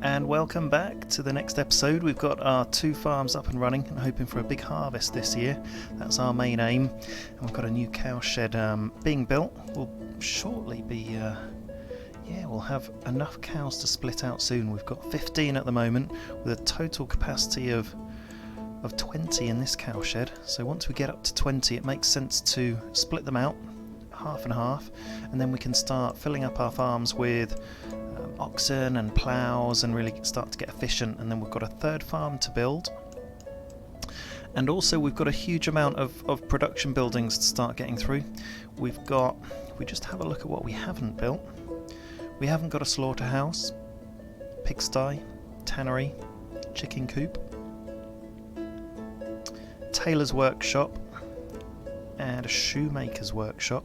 and welcome back to the next episode. We've got our 2 farms up and running and hoping for a big harvest this year. That's our main aim. And we've got a new cow shed being built. We'll shortly be we'll have enough cows to split out soon. We've got 15 at the moment with a total capacity of 20 in this cow shed. So once we get up to 20, it makes sense to split them out half and half, and then we can start filling up our farms with oxen and ploughs and really start to get efficient. And then we've got a 3rd farm to build, and also we've got a huge amount of production buildings to start getting through. If we just have a look at what we haven't built. We haven't got a slaughterhouse, pigsty, tannery, chicken coop, tailor's workshop, and a shoemaker's workshop,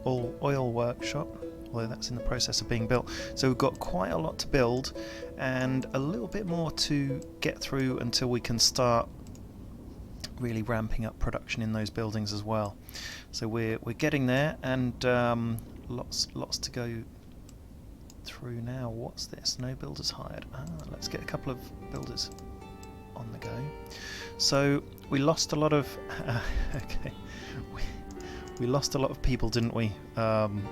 oil workshop, although that's in the process of being built. So we've got quite a lot to build and a little bit more to get through until we can start really ramping up production in those buildings as well. So we're getting there, and lots to go through now. What's this? No builders hired. Let's get a couple of builders on the go. So we lost a lot of okay, we lost a lot of people, didn't we? And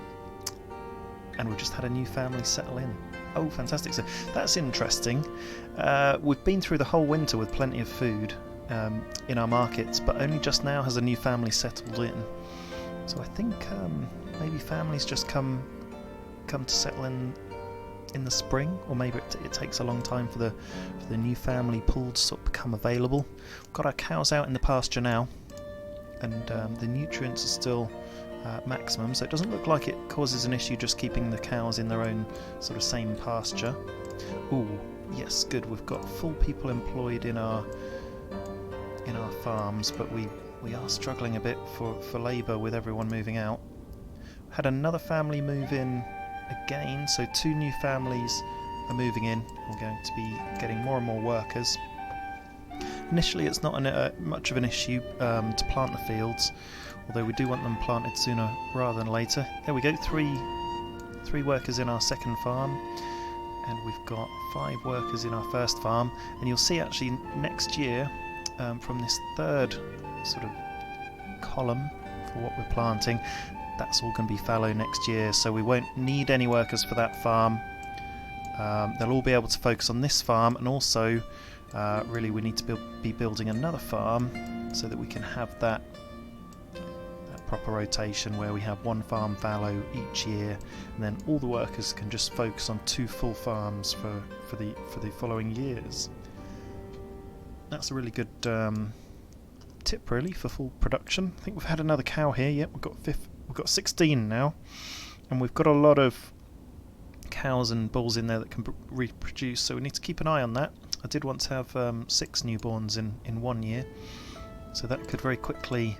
we've just had a new family settle in. Oh, fantastic. So that's interesting. We've been through the whole winter with plenty of food in our markets, but only just now has a new family settled in. So I think maybe families just come to settle in the spring, or maybe it takes a long time for the new family pool to sort of become available. We've got our cows out in the pasture now, and the nutrients are still maximum, so it doesn't look like it causes an issue just keeping the cows in their own sort of same pasture. Ooh, yes, good. We've got full people employed in our farms, but we are struggling a bit for labour with everyone moving out. Had another family move in again, so 2 new families are moving in. We're going to be getting more and more workers. Initially it's not much of an issue to plant the fields, although we do want them planted sooner rather than later. There we go, 3 workers in our 2nd farm, and we've got 5 workers in our 1st farm. And you'll see actually next year, from this 3rd sort of column for what we're planting, that's all going to be fallow next year, so we won't need any workers for that farm. They'll all be able to focus on this farm, and also really we need to be building another farm so that we can have that proper rotation where we have 1 farm fallow each year, and then all the workers can just focus on 2 full farms for the following years. That's a really good tip really for full production. I think we've had another cow here. Yep, we've got 16 now, and we've got a lot of cows and bulls in there that can reproduce, so we need to keep an eye on that. I did once have 6 newborns in 1 year, so that could very quickly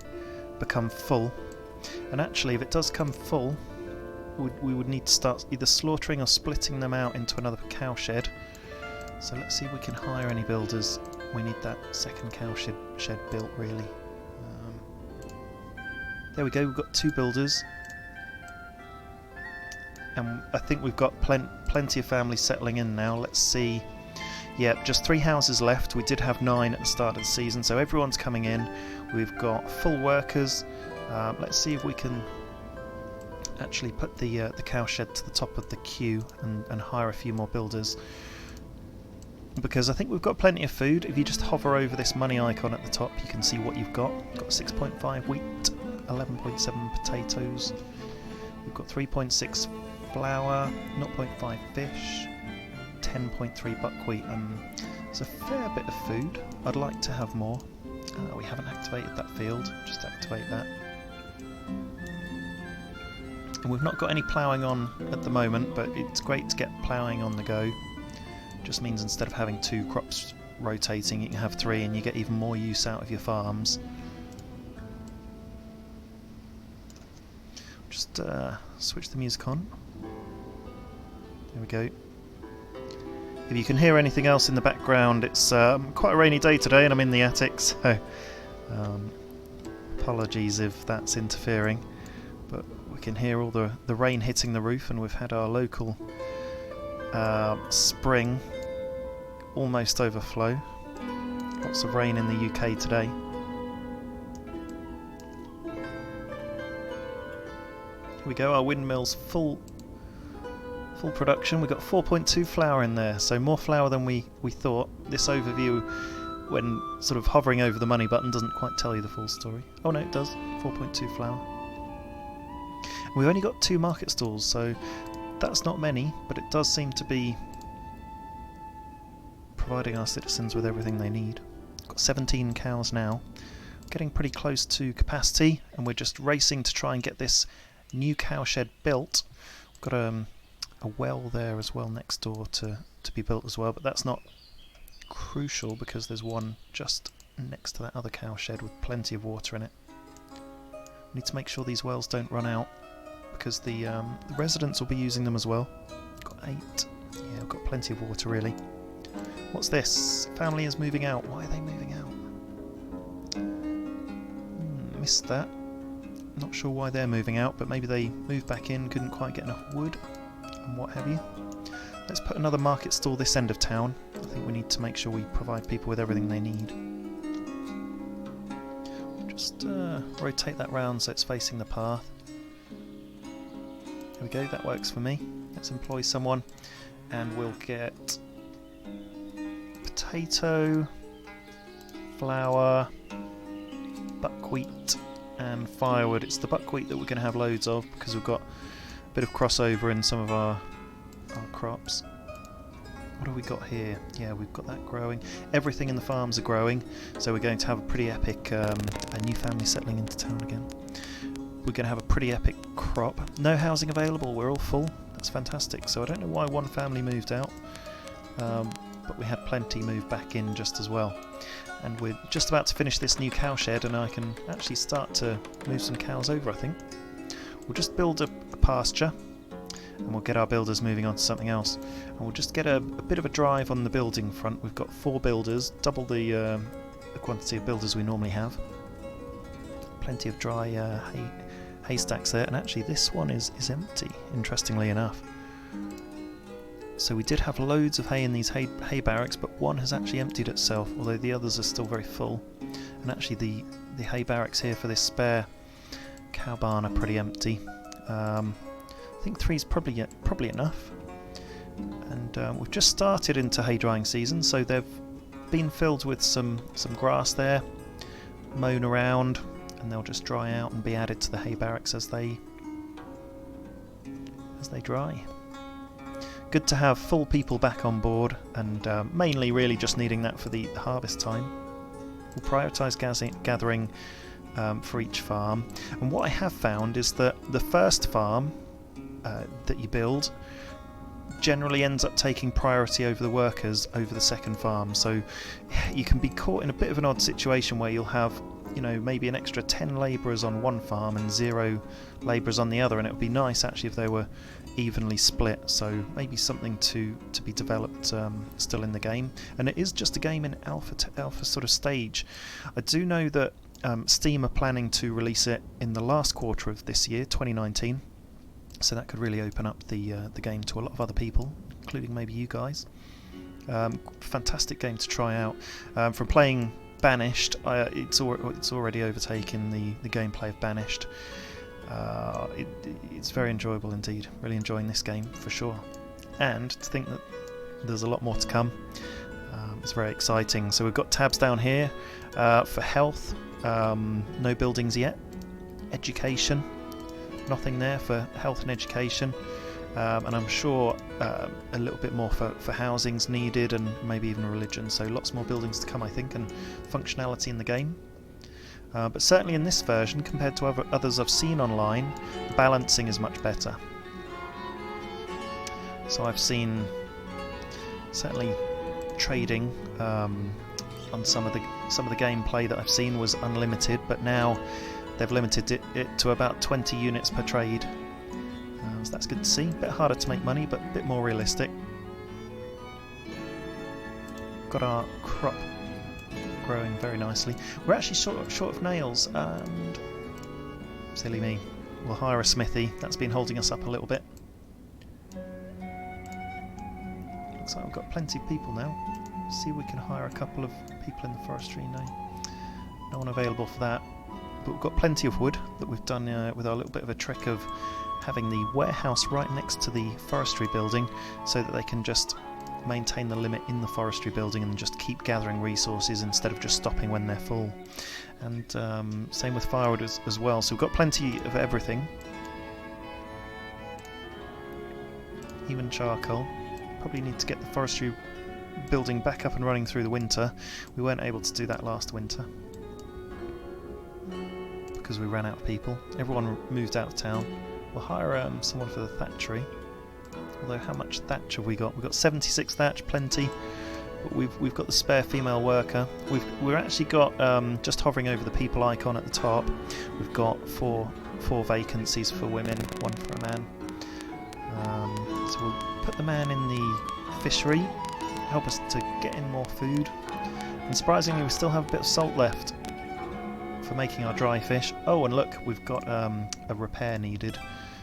become full. And actually, if it does come full, we would need to start either slaughtering or splitting them out into another cow shed. So let's see if we can hire any builders. We need that 2nd cow shed built really. There we go, we've got 2 builders, and I think we've got plenty of families settling in now. Let's see. Yeah, just 3 houses left. We did have 9 at the start of the season, so everyone's coming in. We've got full workers. Let's see if we can actually put the cow shed to the top of the queue and hire a few more builders, because I think we've got plenty of food. If you just hover over this money icon at the top, you can see what you've got. We've got 6.5 wheat, 11.7 potatoes, we've got 3.6 flour, 0.5 fish, 10.3 buckwheat. It's a fair bit of food. I'd like to have more. We haven't activated that field, just activate that. And we've not got any ploughing on at the moment, but it's great to get ploughing on the go. Just means instead of having 2 crops rotating, you can have 3, and you get even more use out of your farms. Just switch the music on. There we go. If you can hear anything else in the background, it's quite a rainy day today and I'm in the attic, so apologies if that's interfering, but we can hear all the rain hitting the roof, and we've had our local spring almost overflow. Lots of rain in the UK today. Here we go, our windmill's full production. We've got 4.2 flour in there, so more flour than we thought. This overview, when sort of hovering over the money button, doesn't quite tell you the full story. Oh no, it does. 4.2 flour. We've only got 2 market stalls, so that's not many, but it does seem to be providing our citizens with everything they need. We've got 17 cows now, getting pretty close to capacity, and we're just racing to try and get this new cow shed built. We've got a well there as well next door to be built as well, but that's not crucial because there's one just next to that other cow shed with plenty of water in it. We need to make sure these wells don't run out because the residents will be using them as well. Got 8. Yeah, we've got plenty of water really. What's this? Family is moving out. Why are they moving out? Missed that. Not sure why they're moving out, but maybe they moved back in, couldn't quite get enough wood and what have you. Let's put another market stall this end of town. I think we need to make sure we provide people with everything they need. Just rotate that round so it's facing the path. There we go, that works for me. Let's employ someone and we'll get potato, flour, buckwheat and firewood. It's the buckwheat that we're going to have loads of because we've got a bit of crossover in some of our crops. What have we got here? Yeah, we've got that growing. Everything in the farms are growing, so we're going to have a pretty epic a new family settling into town again. We're going to have a pretty epic crop. No housing available, we're all full. That's fantastic. So I don't know why one family moved out, but we had plenty move back in just as well. And we're just about to finish this new cow shed and I can actually start to move some cows over, I think. We'll just build a pasture and we'll get our builders moving on to something else. And we'll just get a bit of a drive on the building front. We've got 4 builders, double the quantity of builders we normally have. Plenty of dry haystacks there, and actually this one is empty, interestingly enough. So we did have loads of hay in these hay barracks, but one has actually emptied itself, although the others are still very full. And actually the hay barracks here for this spare cow barn are pretty empty. I think 3 is probably enough. And we've just started into hay drying season, so they've been filled with some grass there, mown around, and they'll just dry out and be added to the hay barracks as they dry. Good to have full people back on board, and mainly really just needing that for the harvest time. We'll prioritise gathering for each farm, and what I have found is that the first farm that you build generally ends up taking priority over the workers over the second farm, so you can be caught in a bit of an odd situation where you'll have, you know, maybe an extra 10 labourers on one farm and 0 labourers on the other, and it would be nice actually if they were evenly split. So maybe something to be developed still in the game, and it is just a game in alpha sort of stage. I do know that Steam are planning to release it in the last quarter of this year, 2019, so that could really open up the game to a lot of other people, including maybe you guys. Fantastic game to try out. From playing Banished, it's already overtaken the gameplay of Banished. It's very enjoyable indeed. Really enjoying this game for sure. And to think that there's a lot more to come, it's very exciting. So we've got tabs down here for health, no buildings yet. Education, nothing there for health and education. And I'm sure a little bit more for housing's needed, and maybe even religion, so lots more buildings to come I think, and functionality in the game. But certainly in this version, compared to others I've seen online, the balancing is much better. So I've seen certainly trading on some of the gameplay that I've seen was unlimited, but now they've limited it to about 20 units per trade. So that's good to see. A bit harder to make money, but a bit more realistic. Got our crop growing very nicely. We're actually short of nails, and silly me, we'll hire a smithy. That's been holding us up a little bit. looks like we've got plenty of people now. See if we can hire a couple of people in the forestry. No one available for that. But we've got plenty of wood that we've done with our little bit of a trick of having the warehouse right next to the forestry building, so that they can just maintain the limit in the forestry building and just keep gathering resources instead of just stopping when they're full. And same with firewood as well. So we've got plenty of everything. Even charcoal. Probably need to get the forestry building back up and running through the winter. We weren't able to do that last winter because we ran out of people. Everyone moved out of town. We'll hire someone for the thatchery. Although how much thatch have we got? We've got 76 thatch, plenty. But we've got the spare female worker. We've actually got, just hovering over the people icon at the top, we've got four vacancies for women, one for a man. So we'll put the man in the fishery, help us to get in more food. And surprisingly, we still have a bit of salt left for making our dry fish. Oh, and look, we've got a repair needed.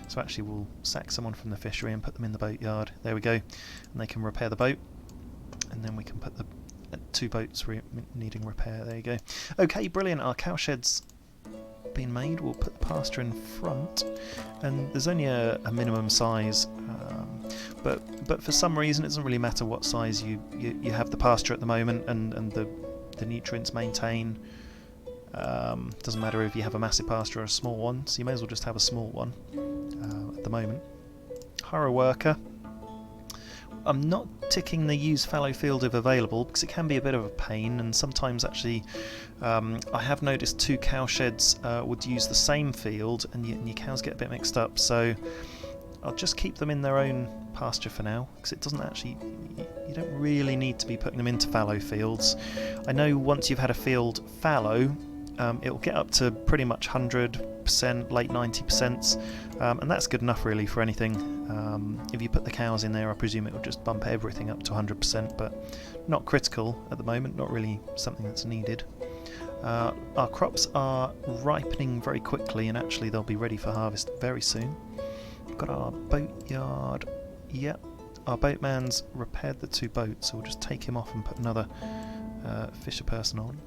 So actually we'll sack someone from the fishery and put them in the boatyard. There we go. And they can repair the boat. And then we can put the 2 boats needing repair. There you go. Okay, brilliant. Our cowshed's been made. We'll put the pasture in front. And there's only a minimum size. But for some reason it doesn't really matter what size you have the pasture at the moment, and the nutrients maintain. Doesn't matter if you have a massive pasture or a small one, so you may as well just have a small one at the moment. Hire a worker. I'm not ticking the use fallow field if available because it can be a bit of a pain, and sometimes actually I have noticed 2 cowsheds would use the same field and your cows get a bit mixed up, so I'll just keep them in their own pasture for now because it doesn't actually, you don't really need to be putting them into fallow fields. I know once you've had a field fallow, it'll get up to pretty much 100%, late 90%, and that's good enough really for anything. If you put the cows in there, I presume it will just bump everything up to 100%, but not critical at the moment, not really something that's needed. Our crops are ripening very quickly, and actually they'll be ready for harvest very soon. We've got our boatyard. Yep, our boatman's repaired the 2 boats, so we'll just take him off and put another fisher person on.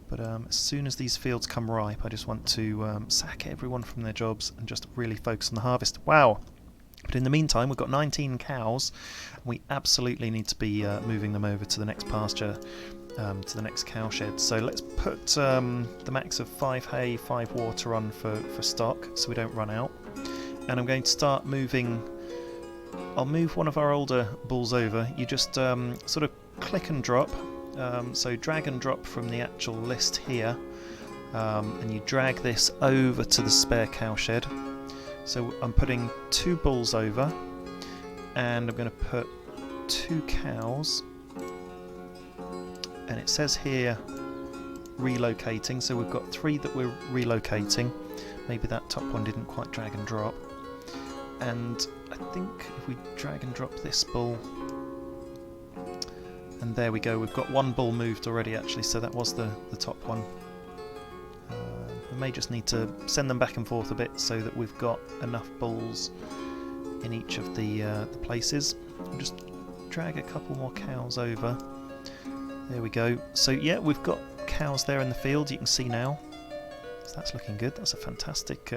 But as soon as these fields come ripe, I just want to sack everyone from their jobs and just really focus on the harvest. Wow! But in the meantime, we've got 19 cows, and we absolutely need to be moving them over to the next pasture, to the next cowshed. So let's put the max of 5 hay, 5 water on for stock, so we don't run out. And I'm going to start moving. I'll move one of our older bulls over. You just sort of click and drop. So drag and drop from the actual list here, and you drag this over to the spare cowshed. So I'm putting 2 bulls over, and I'm going to put 2 cows, and it says here relocating, so we've got 3 that we're relocating. Maybe that top one didn't quite drag and drop, and I think if we drag and drop this bull, and there we go, we've got 1 bull moved already actually, so that was the top one. We may just need to send them back and forth a bit so that we've got enough bulls in each of the places. I'll just drag a couple more cows over. There we go. So yeah, we've got cows there in the field, you can see now. So that's looking good. That's a fantastic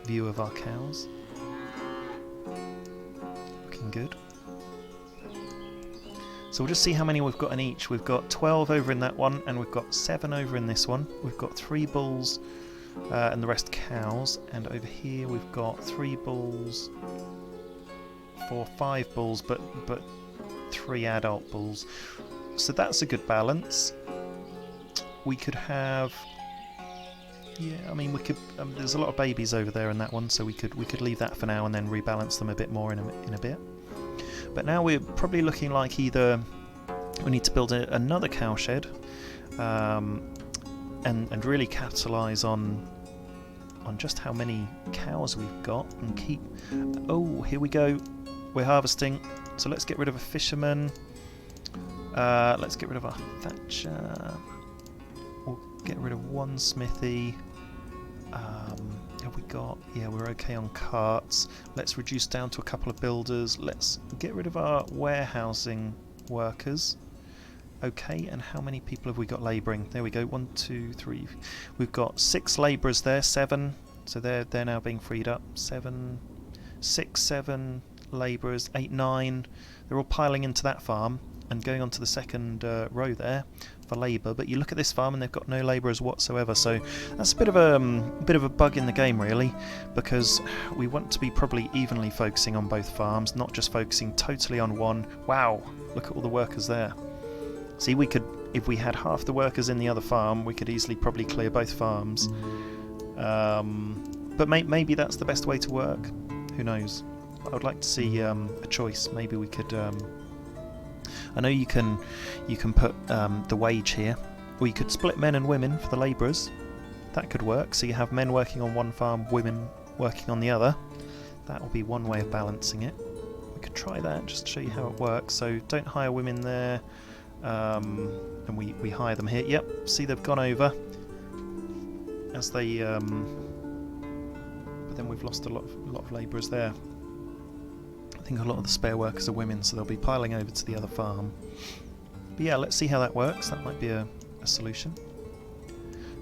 view of our cows. Looking good. So we'll just see how many we've got in each. We've got 12 over in that one, and we've got 7 over in this one. We've got 3 bulls and the rest cows. And over here we've got 3 bulls, 5 bulls, but 3 adult bulls. So that's a good balance. We could have, yeah, I mean we could. There's a lot of babies over there in that one, so we could leave that for now and then rebalance them a bit more in a bit. But now we're probably looking like either we need to build another cowshed and really capitalise on just how many cows we've got and keep. Oh, here we go. We're harvesting. So let's get rid of a fisherman. Let's get rid of our thatcher. We'll get rid of 1 smithy. Have we got... Yeah, we're okay on carts. Let's reduce down to a couple of builders. Let's get rid of our warehousing workers. Okay, and how many people have we got labouring? There we go, 1, 2, 3. We've got 6 labourers there, 7. So they're now being freed up. 7, 6, 7 labourers, 8, 9. They're all piling into that farm and going on to the second row there for labour. But you look at this farm and they've got no labourers whatsoever. So that's a bit of a bug in the game, really, because we want to be probably evenly focusing on both farms, not just focusing totally on one. Wow, look at all the workers there. See, we could, if we had half the workers in the other farm, we could easily probably clear both farms. But maybe that's the best way to work. Who knows? I would like to see a choice. Maybe we could... I know you can put the wage here, or you could split men and women for the labourers. That could work. So you have men working on one farm, women working on the other. That will be one way of balancing it. We could try that just to show you how it works. So don't hire women there. And we hire them here. Yep, see, they've gone over as they but then we've lost a lot of labourers there. I think a lot of the spare workers are women, so they'll be piling over to the other farm. But yeah, let's see how that works. That might be a solution.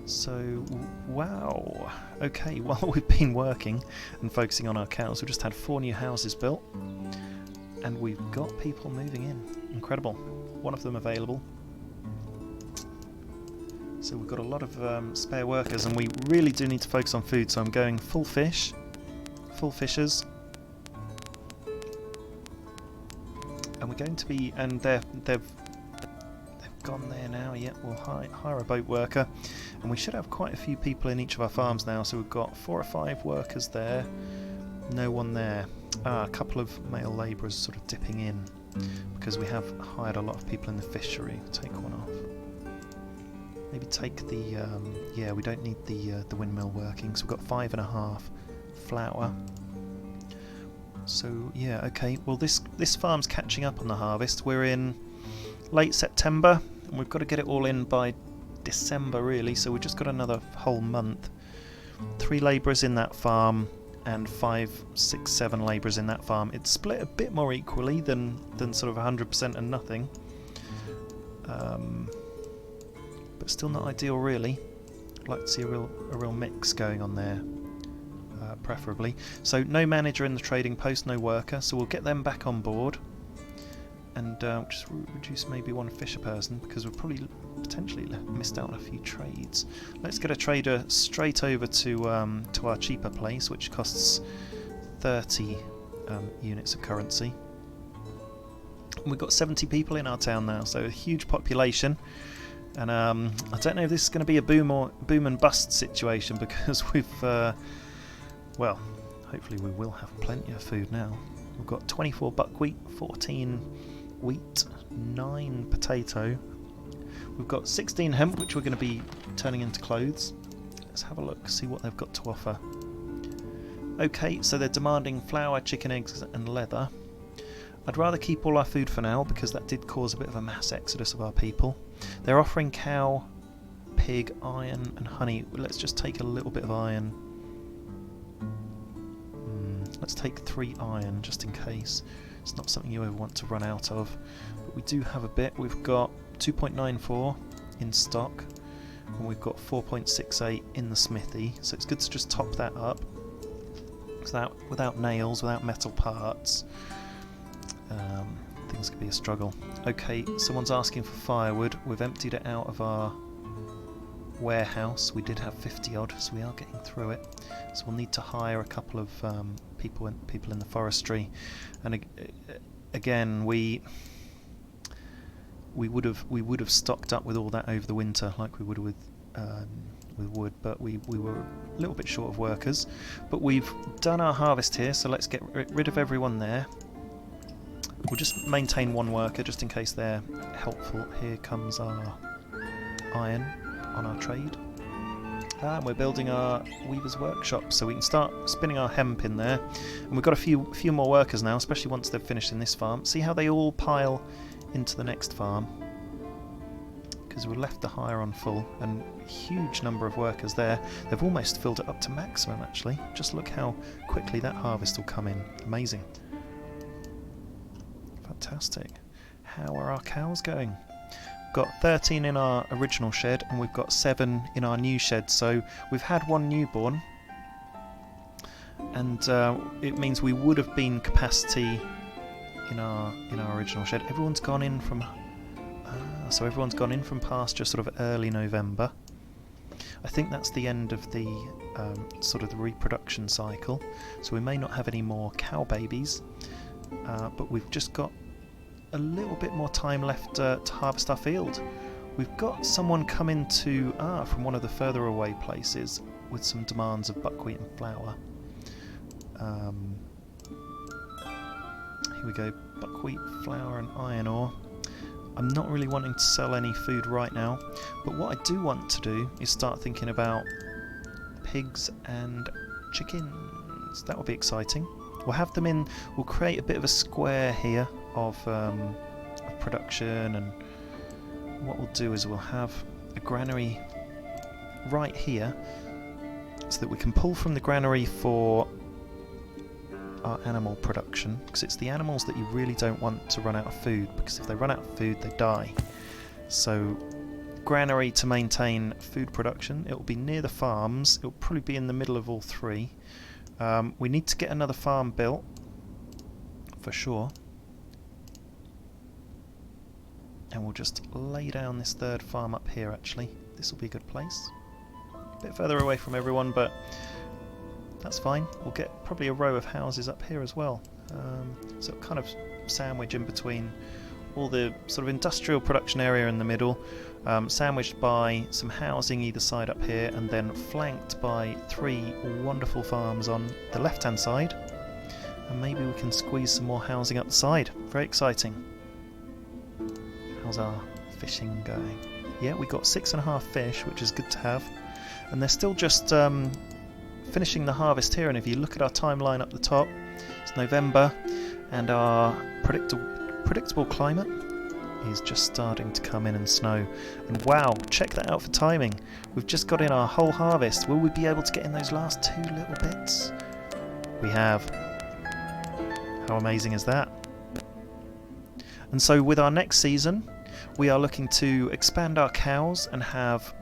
So, wow. Okay, while we've been working and focusing on our cows, we've just had 4 new houses built and we've got people moving in. Incredible. One of them available. So we've got a lot of spare workers, and we really do need to focus on food, so I'm going full fish, full fishers, and we're going to be, and they've gone there now. Yeah, we'll hire a boat worker, and we should have quite a few people in each of our farms now. So we've got 4 or 5 workers there, no one there. A couple of male labourers sort of dipping in, because we have hired a lot of people in the fishery. Take one off. Maybe take the... yeah, we don't need the windmill working, so we've got 5.5 flour. So, yeah, okay. Well, this farm's catching up on the harvest. We're in late September, and we've got to get it all in by December, really, so we've just got another whole month. 3 labourers in that farm, and 5, 6, 7 labourers in that farm. It's split a bit more equally than sort of 100% and nothing. But still not ideal, really. I'd like to see a real mix going on there, preferably. So no manager in the trading post, no worker, so we'll get them back on board. And just reduce maybe 1 fisher person, because we've probably potentially missed out on a few trades. Let's get a trader straight over to our cheaper place, which costs 30 units of currency. We've got 70 people in our town now, so a huge population. And I don't know if this is going to be a boom and bust situation, because we've well, hopefully we will have plenty of food now. We've got 24 buckwheat, 14 wheat, 9 potato. We've got 16 hemp, which we're going to be turning into clothes. Let's have a look, see what they've got to offer. Okay, so they're demanding flour, chicken eggs and leather. I'd rather keep all our food for now, because that did cause a bit of a mass exodus of our people. They're offering cow, pig, iron and honey. Let's just take a little bit of iron. Let's take 3 iron just in case. It's not something you ever want to run out of. But we do have a bit. We've got 2.94 in stock, and we've got 4.68 in the smithy. So it's good to just top that up. Without nails, without metal parts, things could be a struggle. Okay, someone's asking for firewood. We've emptied it out of our warehouse. We did have 50 odd, so we are getting through it. So we'll need to hire a couple of people in the forestry. And again, we would have stocked up with all that over the winter, like we would with wood, but we were a little bit short of workers. But we've done our harvest here, so let's get rid of everyone there. We'll just maintain 1 worker just in case they're helpful. Here comes our iron on our trade. And we're building our weaver's workshop, so we can start spinning our hemp in there. And we've got a few more workers now, especially once they've finished in this farm. See how they all pile into the next farm? because we've left the hire on full, and a huge number of workers there. They've almost filled it up to maximum actually. Just look how quickly that harvest will come in. Amazing. Fantastic. How are our cows going? Got 13 in our original shed and we've got 7 in our new shed, so we've had 1 newborn, and it means we would have been capacity in our original shed. Everyone's gone in from so everyone's gone in from pasture sort of early November. I think that's the end of the sort of the reproduction cycle, so we may not have any more cow babies, but we've just got a little bit more time left to harvest our field. We've got someone coming to from one of the further away places with some demands of buckwheat and flour. Here we go, buckwheat, flour and iron ore. I'm not really wanting to sell any food right now, but what I do want to do is start thinking about pigs and chickens. That will be exciting. We'll have them in, we'll create a bit of a square here of production, and what we'll do is we'll have a granary right here so that we can pull from the granary for our animal production, because it's the animals that you really don't want to run out of food, because if they run out of food they die. So granary to maintain food production. It will be near the farms. It will probably be in the middle of all 3. We need to get another farm built for sure, and we'll just lay down this 3rd farm up here. Actually, this will be a good place, a bit further away from everyone, but that's fine. We'll get probably a row of houses up here as well, so kind of sandwich in between all the sort of industrial production area in the middle, sandwiched by some housing either side up here, and then flanked by 3 wonderful farms on the left hand side, and maybe we can squeeze some more housing up the side. Very exciting. How's our fishing going? Yeah, we got 6.5 fish, which is good to have, and they're still just finishing the harvest here. And if you look at our timeline up the top, it's November, and our predictable climate is just starting to come in and snow. And wow, check that out for timing. We've just got in our whole harvest. Will we be able to get in those last 2 little bits? We have. How amazing is that? And so with our next season, we are looking to expand our cows and have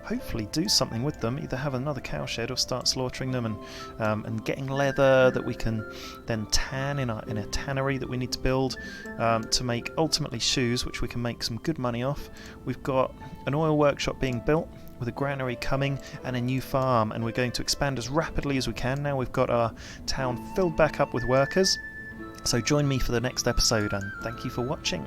hopefully do something with them, either have another cowshed or start slaughtering them, and getting leather that we can then tan in a tannery that we need to build to make ultimately shoes, which we can make some good money off. We've got an oil workshop being built with a granary coming and a new farm, and we're going to expand as rapidly as we can. Now we've got our town filled back up with workers. So join me for the next episode, and thank you for watching.